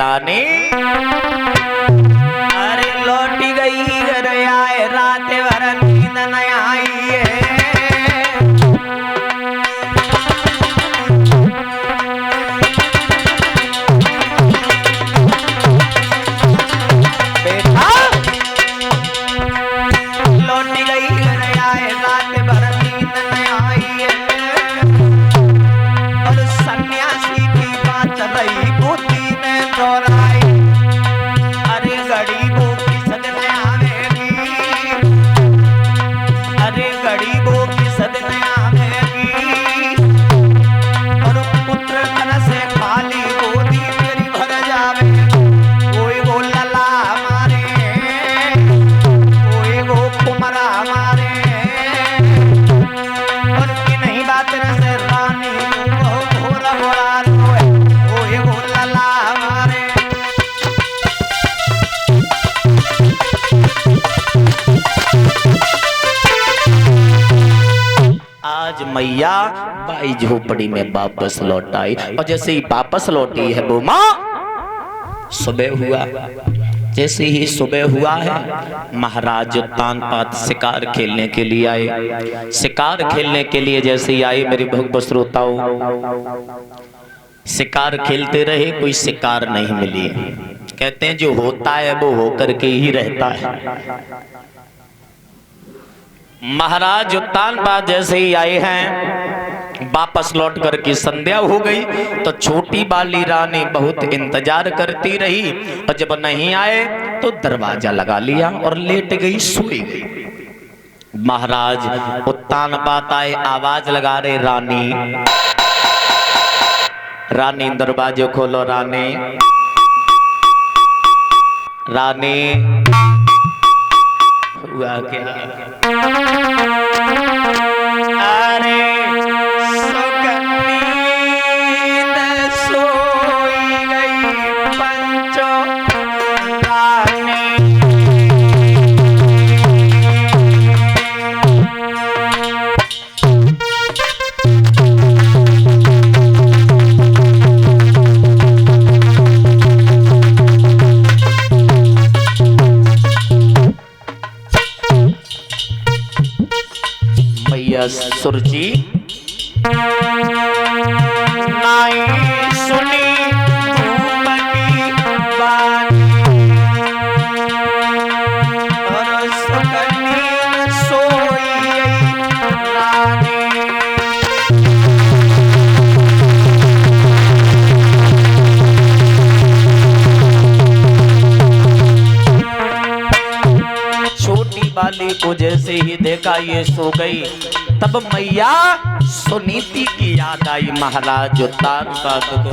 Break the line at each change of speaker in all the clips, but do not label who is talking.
रानी अरे लौटी गई घर आए रात भर नींद न आई है। बेटा लौटी गई घर आए रात भर नींद न आई है और सन्यासी की बात रही बुद्धि में दोहराई। अरे गरीबों की सदन आवेगी, अरे गरीबों की सदन आवेगी और पुत्र धन से खाली गोदी मेरी भर जावे। कोई वो लला मारे, कोई वो कुमरा मारे और की नहीं बात न से रानी वो घोरा घोरा रोए। कोई वो लला मारे आज मैया बाई झोपड़ी में वापस लौट आई और जैसे ही वापस लौटी है वो माँ सुबह हुआ। जैसे ही सुबह हुआ है महाराज तानपात शिकार खेलने के लिए आए। शिकार खेलने के लिए जैसे ही आए मेरी भक्त श्रोताओं शिकार खेलते रहे कोई शिकार नहीं मिली। कहते हैं जो होता है वो होकर के ही रहता है। महाराज तानपात जैसे ही आए हैं वापस लौट करके संध्या हो गई तो छोटी बाली रानी बहुत इंतजार करती रही और जब नहीं आए तो दरवाजा लगा लिया और लेट गई सोई गई। महाराज तानपात आए आवाज लगा रहे रानी रानी दरवाजे खोलो रानी रानी। हुआ क्या? अरे सुगंधीन सोई गई पंचो रानी। मैया सुरजी नाई सुनी धूप की बानी और सुगंधीन सोई रानी। छोटी बाली को जैसे ही देखा ये सो गई तब मैया सुनीति की याद आई महाराज तानपात को।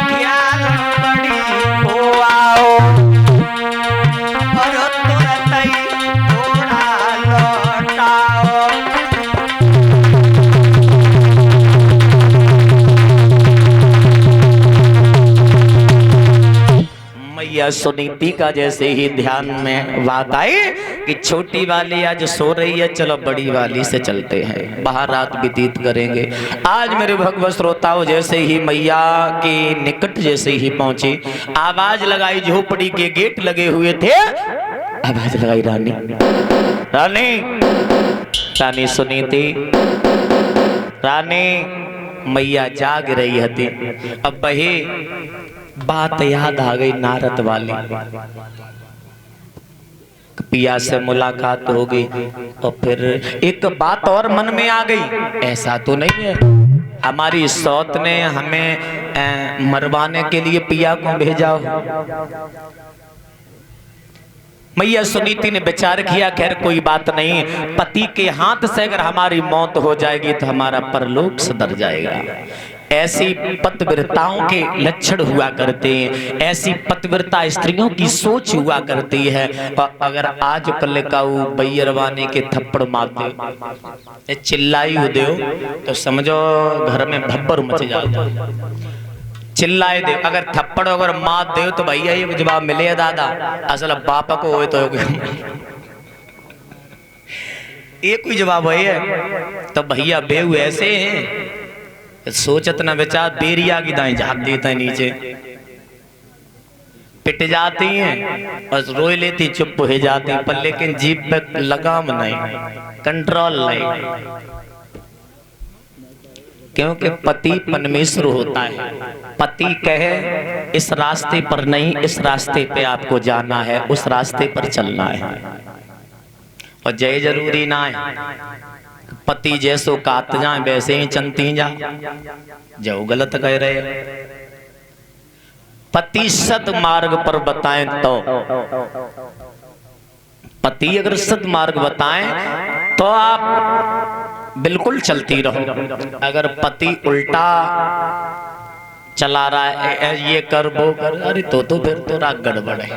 ज्ञान बड़ी हो आओ और तुरंत ही थोड़ा लौटाओ। मैया सुनीति का जैसे ही ध्यान में बात आई कि छोटी वाली आज सो रही है चलो बड़ी वाली से चलते हैं बाहर रात व्यतीत करेंगे। आज मेरे भगवत श्रोताओं जैसे ही मैया के निकट जैसे ही पहुंचे आवाज लगाई झोपड़ी के गेट लगे हुए थे। आवाज लगाई रानी रानी रानी सुनीति रानी। मैया जाग रही थी अब वही बात याद आ गई नारद वाली। पिया से मुलाकात हो गई और फिर एक बात और मन में आ गई ऐसा तो नहीं है हमारी सौत ने हमें मरवाने के लिए पिया को भेजा हो। मैया सुनीति ने विचार किया खैर कोई बात नहीं पति के हाथ से अगर हमारी मौत हो जाएगी तो हमारा परलोक सुधर जाएगा। ऐसी पतिव्रताओं के लक्षण हुआ करते हैं ऐसी पतिव्रता स्त्रियों की सोच हुआ करती है। अगर आज कल का बैरवानी के थप्पड़ मारते चिल्लाई हो दो तो समझो घर में भब्बर मच जाता। चिल्लाए दे अगर थप्पड़ अगर मार दे तो भैया ये जवाब मिले दादा असल बाप को हो तो ये कोई जवाब है तो भैया बेहू ऐसे हैं सोचत न बेचार बेरिया की दाई झाँक देता है नीचे, पिट जाती हैं बस रोई लेती, चुप हो जाती, पर लेकिन जीभ पे लगाम नहीं, कंट्रोल नहीं, क्योंकि पति परमेश्वर होता है। पति कहे इस रास्ते पर नहीं, इस रास्ते पे आपको जाना है, उस रास्ते पर चलना है, और जय जरूरी ना है पति जैसो कात जाए वैसे ही चलती जा, जो गलत कह रहे। पति सत मार्ग पर बताएं तो, पति अगर सत मार्ग बताएं तो आप बिल्कुल चलती रहो। अगर पति उल्टा चला रहा है, ये कर वो कर, अरे तो फिर तो राग गड़बड़ है?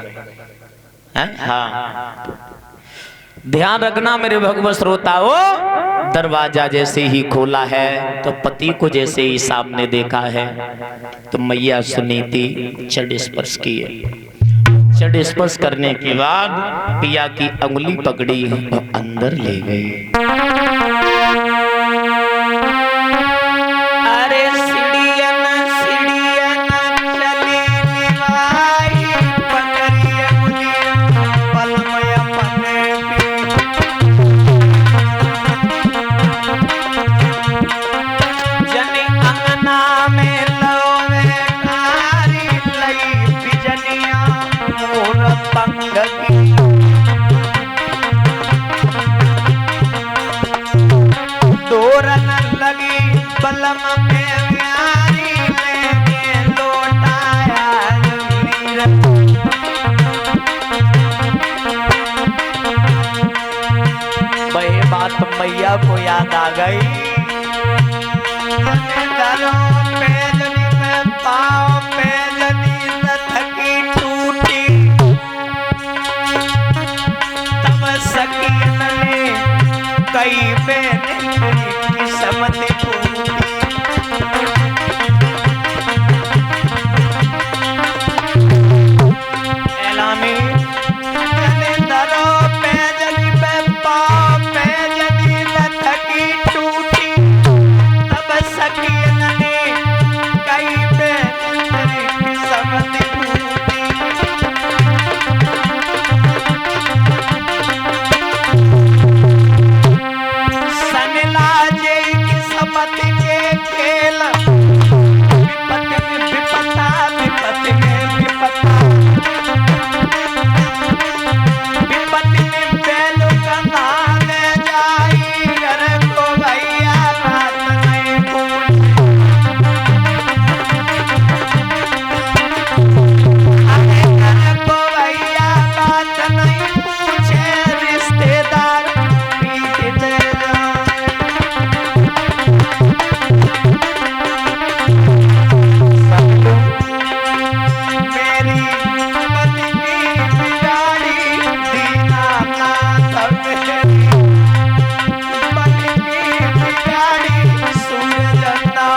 हाँ, ध्यान रखना मेरे भगवत श्रोताओ, दरवाजा जैसे ही खोला है तो पति को जैसे ही सामने देखा है तो मैया सुनीति चढ़ स्पर्श किए। चढ़ स्पर्श करने के बाद पिया की अंगुली पकड़ी और अंदर ले गई। अरे सीढ़ियन सीढ़ियन चली निभाई, पकड़ी अंगुली पलमय पने जनी अंगना में लोवे कारी लई बिजनिया मोर पंग की। तोरन लगी बलम में प्यारी लेके लौटाया मीर। वही बात मैया को याद आ गई। पैजनी में पाँव पैजनी थकी टूटी, तब सकीन ने कई बेने किस्मत टूटी। एलामी चले दरो पैजनी में पाँव पैजनी थकी टूटी, तब सकीन ने कई बेने किस्मत टूटी। सनलाजे किस्मत के खेल, विपत में विपता, विपत में विपता, विपत में बैल कना ले जाई, घर को भैया बात नहीं पूछे। अरे घर को भैया बात नहीं पूछे, रिश्तेदार पीट दे मेरी पति की बिगाड़ी दीना नाथ मेरी, पति की बिगाड़ी सुन जता।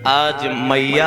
आज मैया